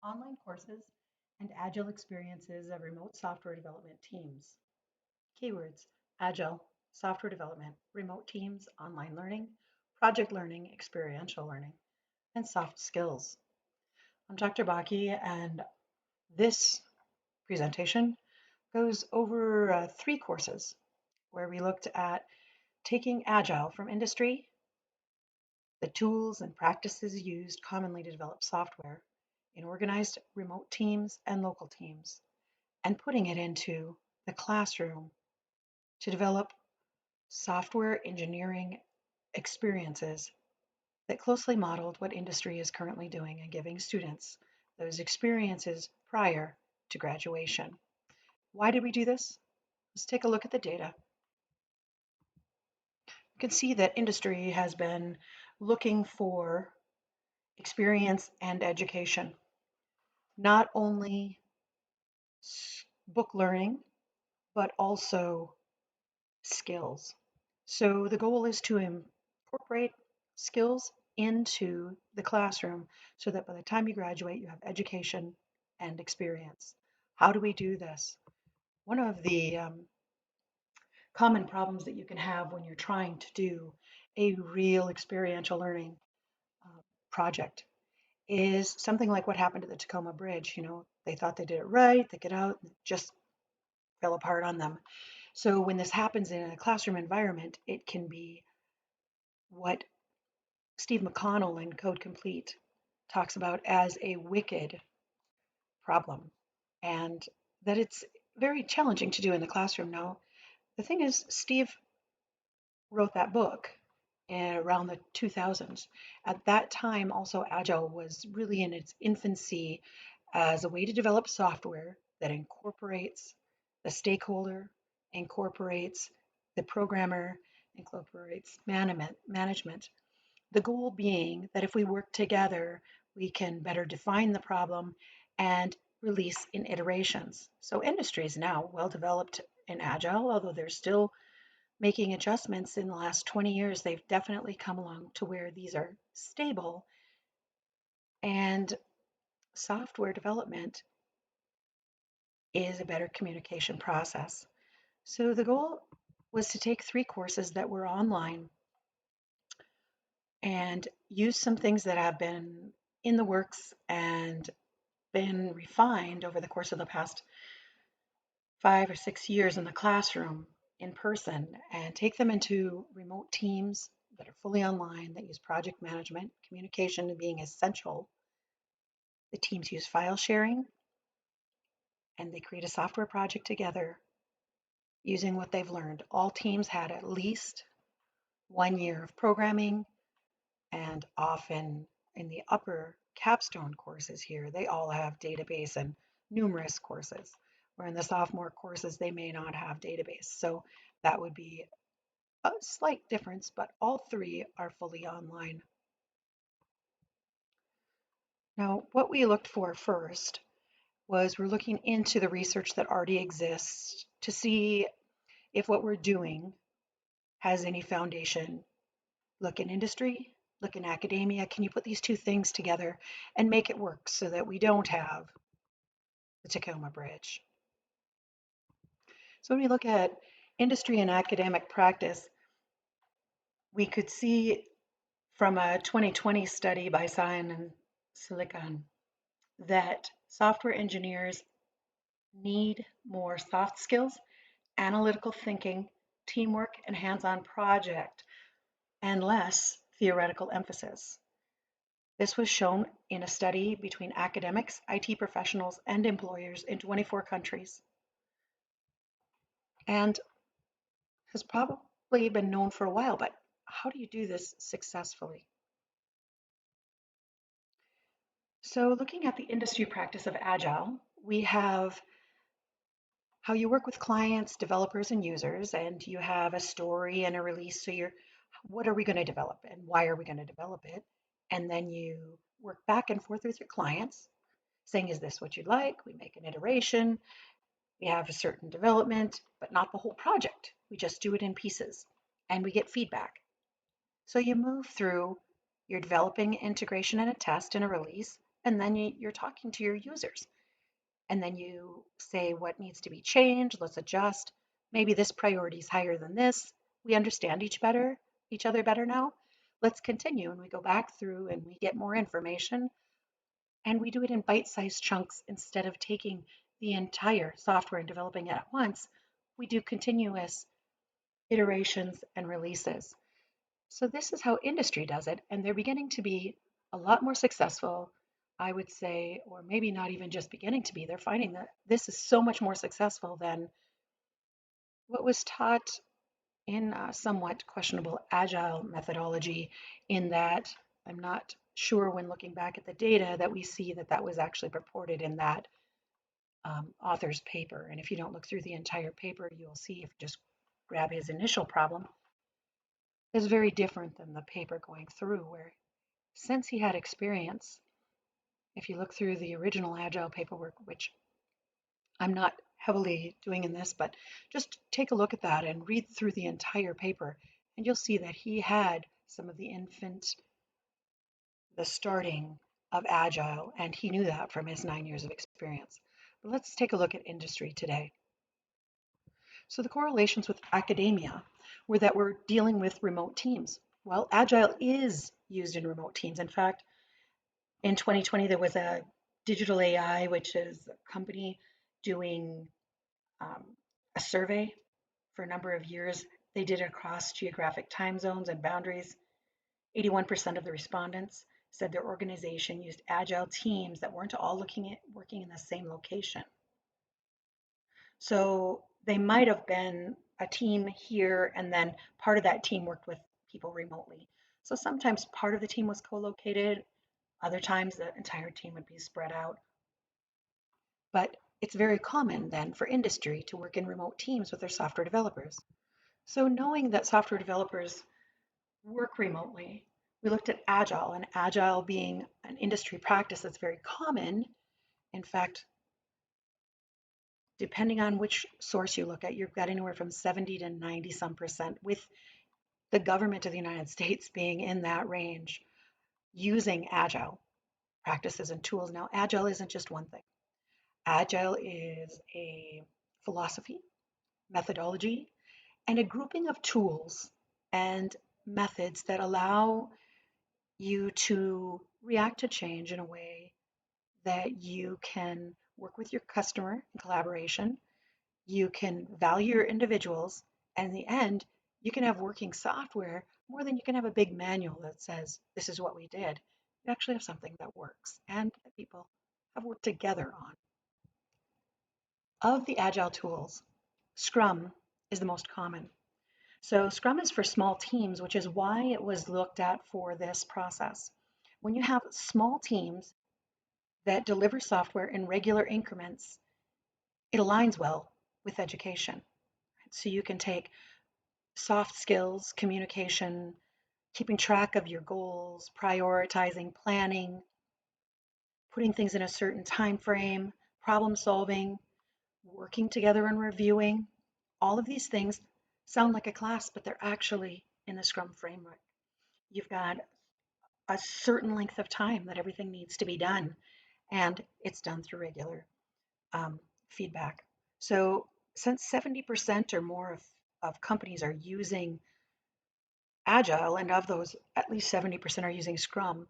online courses, and Agile experiences of remote software development teams. Keywords: Agile, software development, remote teams, online learning, project learning, experiential learning, and soft skills. I'm Dr. Bakke, and this presentation goes over three courses where we looked at taking Agile from industry, the tools and practices used commonly to develop software in organized remote teams and local teams, and putting it into the classroom to develop software engineering experiences that closely modeled what industry is currently doing and giving students those experiences prior to graduation. Why did we do this? Let's take a look at the data. You can see that industry has been looking for experience and education, not only book learning, but also skills. So the goal is to incorporate skills into the classroom so that by the time you graduate, you have education and experience. How do we do this? One of the common problems that you can have when you're trying to do a real experiential learning uh, project is something like what happened to the Tacoma Bridge. You know, they thought they did it right, they get out, and it just fell apart on them. So when this happens in a classroom environment, it can be what Steve McConnell in Code Complete talks about as a wicked problem, and that it's very challenging to do in the classroom. Now, the thing is, Steve wrote that book around the 2000s. At that time, also, Agile was really in its infancy as a way to develop software that incorporates the stakeholder, incorporates the programmer, incorporates management. The goal being that if we work together, we can better define the problem and release in iterations. So industry is now well developed in Agile, although they're still making adjustments in the last 20 years. They've definitely come along to where these are stable, and software development is a better communication process. So the goal was to take three courses that were online and use some things that have been in the works and been refined over the course of the past 5 or 6 years in the classroom in person and take them into remote teams that are fully online that use project management, communication being essential. The teams use file sharing and they create a software project together using what they've learned. All teams had at least 1 year of programming, and often in the upper capstone courses here, they all have database and numerous courses, where in the sophomore courses, they may not have database. So that would be a slight difference, but all three are fully online. Now, what we looked for first was we're looking into the research that already exists to see if what we're doing has any foundation. Look in industry, look in academia. Can you put these two things together and make it work so that we don't have the Tacoma Bridge? So when we look at industry and academic practice, we could see from a 2020 study by Cyan and Silicon that software engineers need more soft skills, analytical thinking, teamwork, and hands-on project, and less theoretical emphasis. This was shown in a study between academics, IT professionals, and employers in 24 countries, and has probably been known for a while, but how do you do this successfully? So looking at the industry practice of Agile, we have how you work with clients, developers, and users, and you have a story and a release. So you're, what are we going to develop and why are we going to develop it? And then you work back and forth with your clients, saying, is this what you'd like? We make an iteration. We have a certain development, but not the whole project. We just do it in pieces and we get feedback. So you move through, you're developing integration and a test and a release, and then you're talking to your users. And then you say what needs to be changed, let's adjust. Maybe this priority is higher than this. We understand each other better now. Let's continue. And we go back through and we get more information, and we do it in bite-sized chunks instead of taking the entire software and developing it at once. We do continuous iterations and releases. So this is how industry does it, and they're beginning to be a lot more successful, I would say, or maybe not even just beginning to be. They're finding that this is so much more successful than what was taught in a somewhat questionable agile methodology, in that I'm not sure when looking back at the data that we see that that was actually purported in that author's paper. And if you don't look through the entire paper, you'll see, if you just grab his initial problem, is very different than the paper going through, where since he had experience, if you look through the original Agile paperwork, which I'm not heavily doing in this, but just take a look at that and read through the entire paper, and you'll see that he had some of the starting of Agile, and he knew that from his 9 years of experience. But let's take a look at industry today. So the correlations with academia were that we're dealing with remote teams. Well, Agile is used in remote teams. In fact, in 2020, there was a digital AI, which is a company doing um, a survey for a number of years. They did it across geographic time zones and boundaries. 81% of the respondents said their organization used agile teams that weren't all working in the same location. So they might have been a team here, and then part of that team worked with people remotely. So sometimes part of the team was co-located, other times the entire team would be spread out. But it's very common then for industry to work in remote teams with their software developers. So knowing that software developers work remotely, we looked at Agile, and Agile being an industry practice that's very common. In fact, depending on which source you look at, you've got anywhere from 70 to 90 some percent, with the government of the United States being in that range, using Agile practices and tools. Now, Agile isn't just one thing. Agile is a philosophy, methodology, and a grouping of tools and methods that allow you to react to change in a way that you can work with your customer in collaboration, you can value your individuals, and in the end, you can have working software more than you can have a big manual that says, this is what we did. You actually have something that works and that people have worked together on. Of the Agile tools, Scrum is the most common. So Scrum is for small teams, which is why it was looked at for this process. When you have small teams that deliver software in regular increments, it aligns well with education. So you can take soft skills, communication, keeping track of your goals, prioritizing, planning, putting things in a certain time frame, problem solving, working together and reviewing. All of these things sound like a class, but they're actually in the Scrum framework. You've got a certain length of time that everything needs to be done, and it's done through regular feedback. So since 70% or more of companies are using Agile, and of those, at least 70% are using Scrum,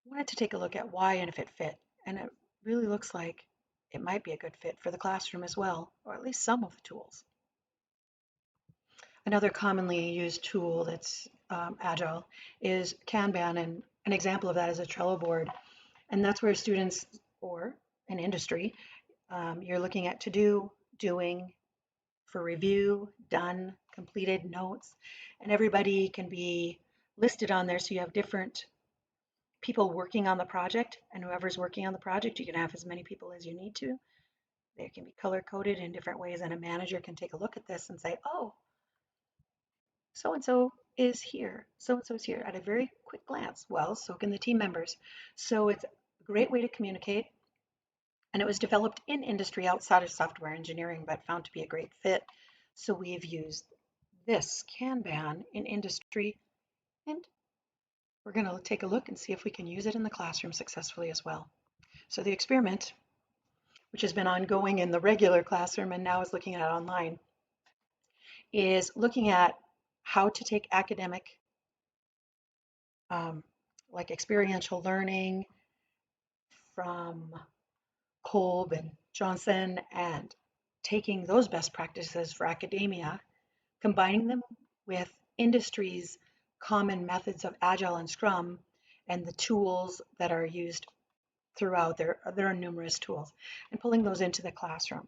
I wanted to take a look at why and if it fit. And it really looks like it might be a good fit for the classroom as well, or at least some of the tools. Another commonly used tool that's Agile is Kanban, and an example of that is a Trello board. And that's where students, or an industry, you're looking at to do, doing, for review, done, completed, notes, and everybody can be listed on there. So you have different people working on the project, and whoever's working on the project, you can have as many people as you need to. They can be color coded in different ways, and a manager can take a look at this and say, oh, so and so is here, so and so is here, at a very quick glance. Well, so can the team members. So it's a great way to communicate. And it was developed in industry outside of software engineering, but found to be a great fit. So we've used this Kanban in industry, and we're going to take a look and see if we can use it in the classroom successfully as well. So the experiment, which has been ongoing in the regular classroom and now is looking at online, is looking at how to take academic, um, like experiential learning from Kolb and Johnson, and taking those best practices for academia, combining them with industry's common methods of Agile and Scrum and the tools that are used throughout. There are numerous tools, and pulling those into the classroom.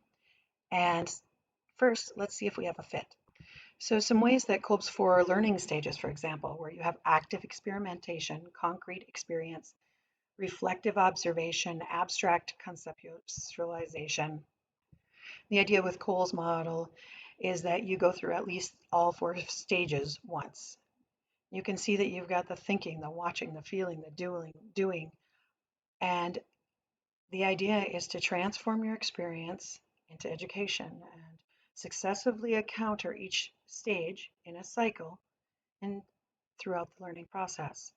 And first, let's see if we have a fit. So some ways that Kolb's four learning stages, for example, where you have active experimentation, concrete experience, reflective observation, abstract conceptualization. The idea with Cole's model is that you go through at least all four stages once. You can see that you've got the thinking, the watching, the feeling, the doing. And the idea is to transform your experience into education and successively encounter each stage in a cycle and throughout the learning process.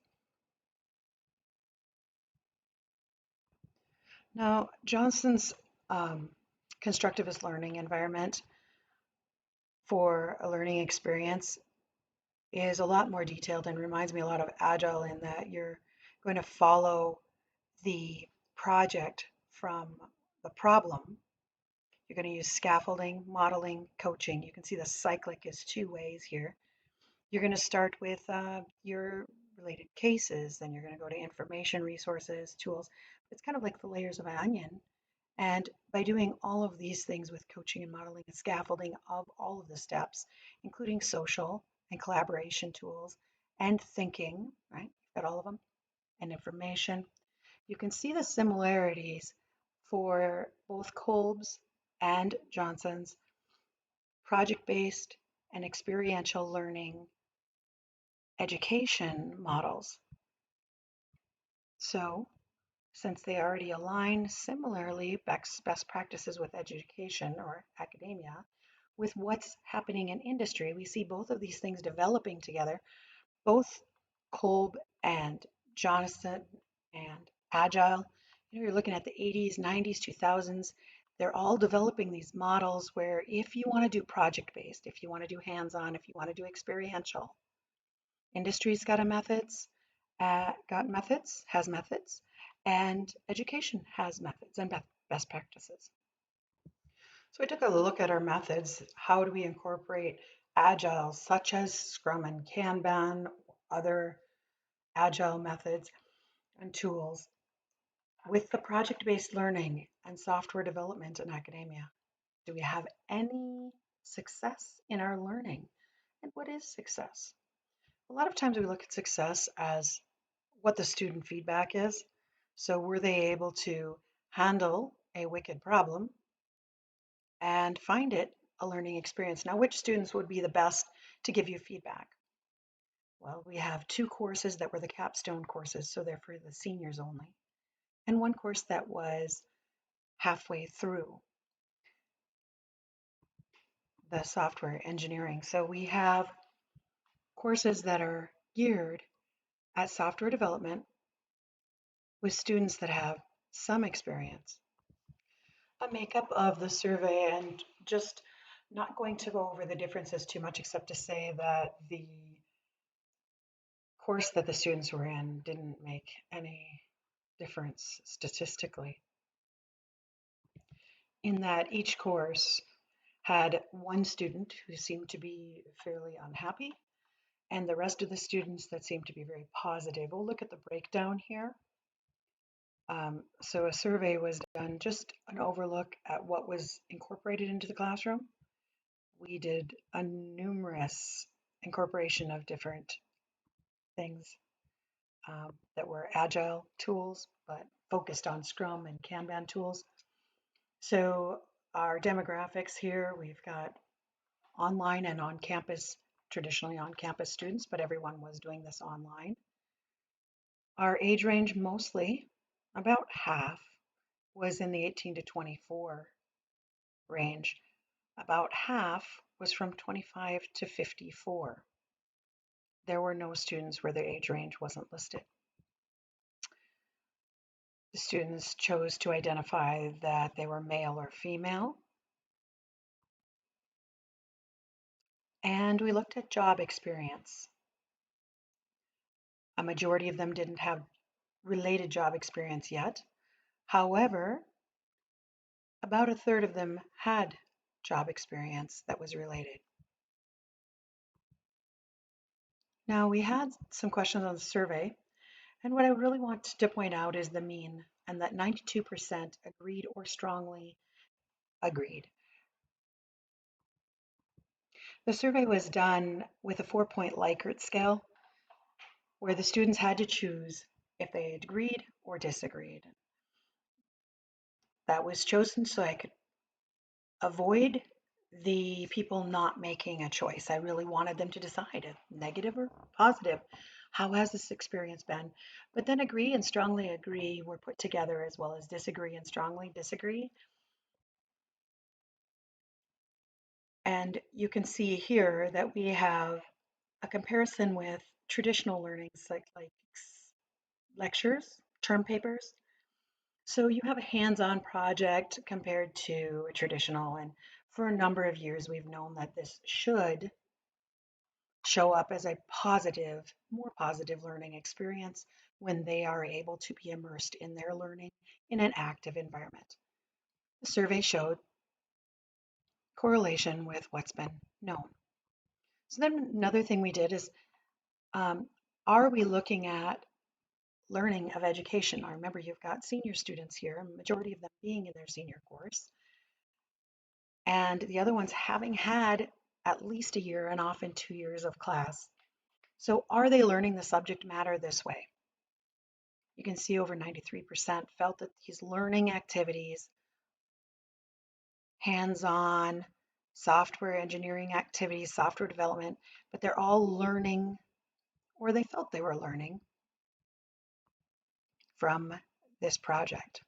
Now, Johnson's constructivist learning environment for a learning experience is a lot more detailed and reminds me a lot of Agile in that you're going to follow the project from the problem. You're going to use scaffolding, modeling, coaching. You can see the cyclic is two ways here. You're going to start with your related cases, then you're going to go to information, resources, tools. It's kind of like the layers of an onion. And by doing all of these things with coaching and modeling and scaffolding of all of the steps, including social and collaboration tools and thinking, right? You've got all of them, and information. You can see the similarities for both Kolb's and Johnson's project-based and experiential learning education models. So since they already align similarly best practices with education or academia with what's happening in industry, we see both of these things developing together. Both Kolb and Johnson and Agile, you're looking at the 80s, 90s, 2000s. They're all developing these models where if you want to do project-based, if you want to do hands-on, if you want to do experiential, industry's got methods, has methods, and education has methods and best practices. So I took a look at our methods. How do we incorporate Agile, such as Scrum and Kanban, other Agile methods and tools, with the project-based learning and software development in academia? Do we have any success in our learning? And what is success? A lot of times we look at success as what the student feedback is. So were they able to handle a wicked problem and find it a learning experience? Now, which students would be the best to give you feedback? Well, we have two courses that were the capstone courses, so they're for the seniors only, and one course that was halfway through the software engineering. So we have courses that are geared at software development with students that have some experience. A makeup of the survey, and just not going to go over the differences too much except to say that the course that the students were in didn't make any difference statistically, in that each course had one student who seemed to be fairly unhappy and the rest of the students that seemed to be very positive. We'll look at the breakdown here. So a survey was done, just an overlook at what was incorporated into the classroom. We did a numerous incorporation of different things that were agile tools, but focused on Scrum and Kanban tools. So our demographics here, we've got online and on campus, traditionally on campus students, but everyone was doing this online. Our age range, mostly about half, was in the 18 to 24 range. About half was from 25 to 54. there were no students where their age range wasn't listed. The students chose to identify that they were male or female, and we looked at job experience. A majority of them didn't have related job experience yet. However, about a third of them had job experience that was related. Now, we had some questions on the survey, and what I really want to point out is the mean, and that 92% agreed or strongly agreed. The survey was done with a 4-point Likert scale, where the students had to choose if they had agreed or disagreed. That was chosen so I could avoid the people not making a choice. I really wanted them to decide if negative or positive. How has this experience been? But then agree and strongly agree were put together, as well as disagree and strongly disagree. And you can see here that we have a comparison with traditional learnings like lectures, term papers. So you have a hands-on project compared to a traditional, and for a number of years we've known that this should show up as a positive, more positive learning experience when they are able to be immersed in their learning in an active environment. The survey showed correlation with what's been known. So then another thing we did is, um, are we looking at learning of education? Now remember, you've got senior students here, a majority of them being in their senior course, and the other ones having had at least a year and often 2 years of class. So are they learning the subject matter this way? You can see over 93% felt that these learning activities, hands-on, software engineering activities, software development, but they're all learning, or they felt they were learning from this project.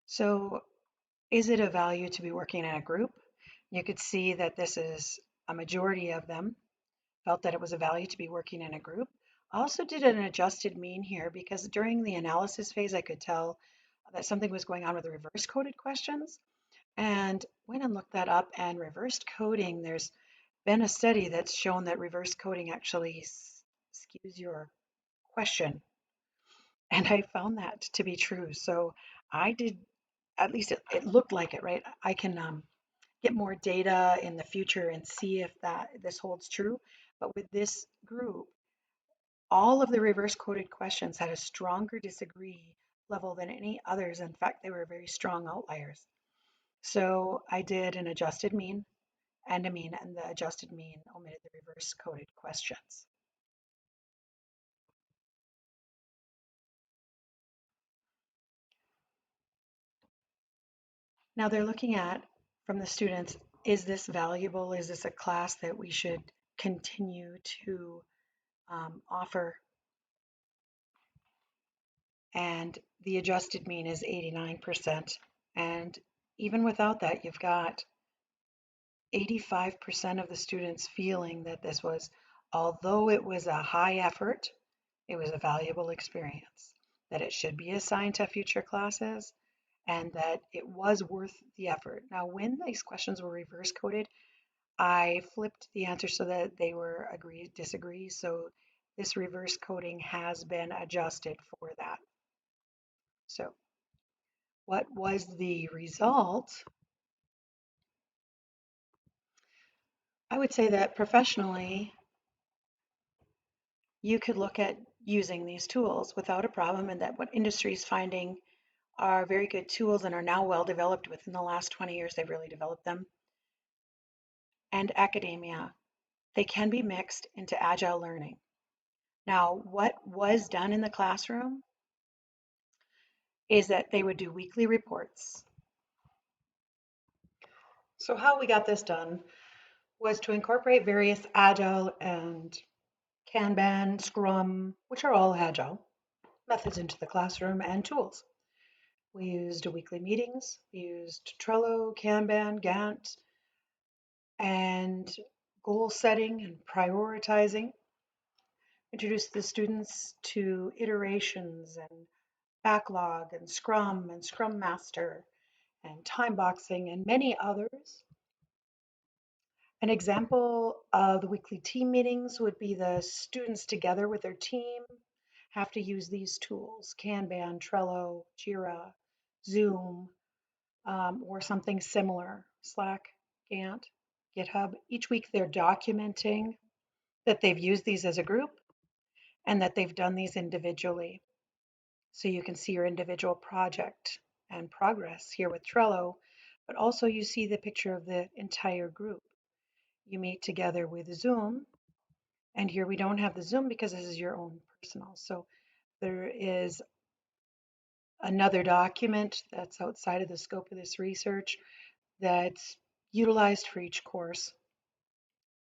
So is it of value to be working in a group? You could see that this is a majority of them felt that it was a value to be working in a group. I also did an adjusted mean here because during the analysis phase, I could tell that something was going on with the reverse coded questions. And went and looked that up, and reverse coding, there's been a study that's shown that reverse coding actually skews your question. And I found that to be true. So I did, at least it looked like it, right? I can get more data in the future and see if this holds true. But with this group, all of the reverse coded questions had a stronger disagree level than any others. In fact, they were very strong outliers. So I did an adjusted mean and a mean, and the adjusted mean omitted the reverse coded questions. Now they're looking at, from the students, is this valuable? Is this a class that we should continue to offer? And the adjusted mean is 89%. And even without that, you've got 85% of the students feeling that this was, although it was a high effort, it was a valuable experience, that it should be assigned to future classes, and that it was worth the effort. Now, when these questions were reverse coded, I flipped the answer so that they were agree, disagree. So this reverse coding has been adjusted for that. So what was the result? I would say that professionally, you could look at using these tools without a problem, and that what industry is finding are very good tools and are now well developed. Within the last 20 years, they've really developed them. And academia, they can be mixed into agile learning. Now, what was done in the classroom is that they would do weekly reports. So how we got this done was to incorporate various agile and Kanban, Scrum, which are all agile methods, into the classroom and tools. We used weekly meetings. We used Trello, Kanban, Gantt, and goal setting and prioritizing. Introduced the students to iterations and backlog and Scrum Master and time boxing and many others. An example of the weekly team meetings would be the students together with their team have to use these tools, Kanban, Trello, Jira, Zoom, or something similar, Slack, Gantt, GitHub. Each week they're documenting that they've used these as a group and that they've done these individually. So you can see your individual project and progress here with Trello, but also you see the picture of the entire group. You meet together with Zoom, and here we don't have the Zoom because this is your own personal. So there is another document that's outside of the scope of this research that's utilized for each course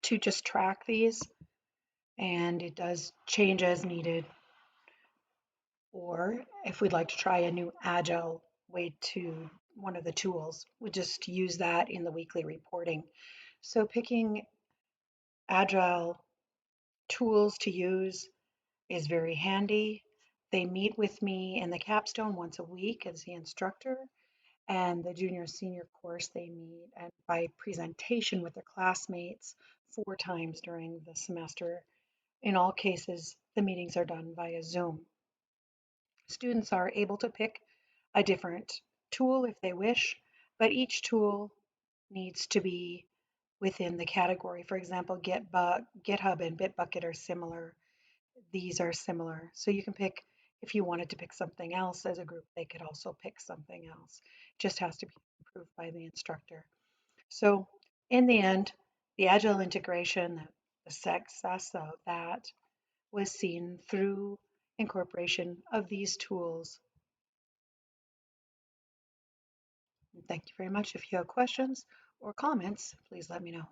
to just track these, and it does change as needed. Or if we'd like to try a new Agile way to one of the tools, we just use that in the weekly reporting. So picking Agile tools to use is very handy. They meet with me in the capstone once a week as the instructor, and the junior senior course they meet and by presentation with their classmates 4 times during the semester. In all cases, the meetings are done via Zoom. Students are able to pick a different tool if they wish, but each tool needs to be within the category. For example, GitHub and Bitbucket are similar. These are similar. So you can pick, if you wanted to pick something else as a group, they could also pick something else. It just has to be approved by the instructor. So in the end, the Agile integration, the success of that was seen through incorporation of these tools. Thank you very much. If you have questions or comments, please let me know.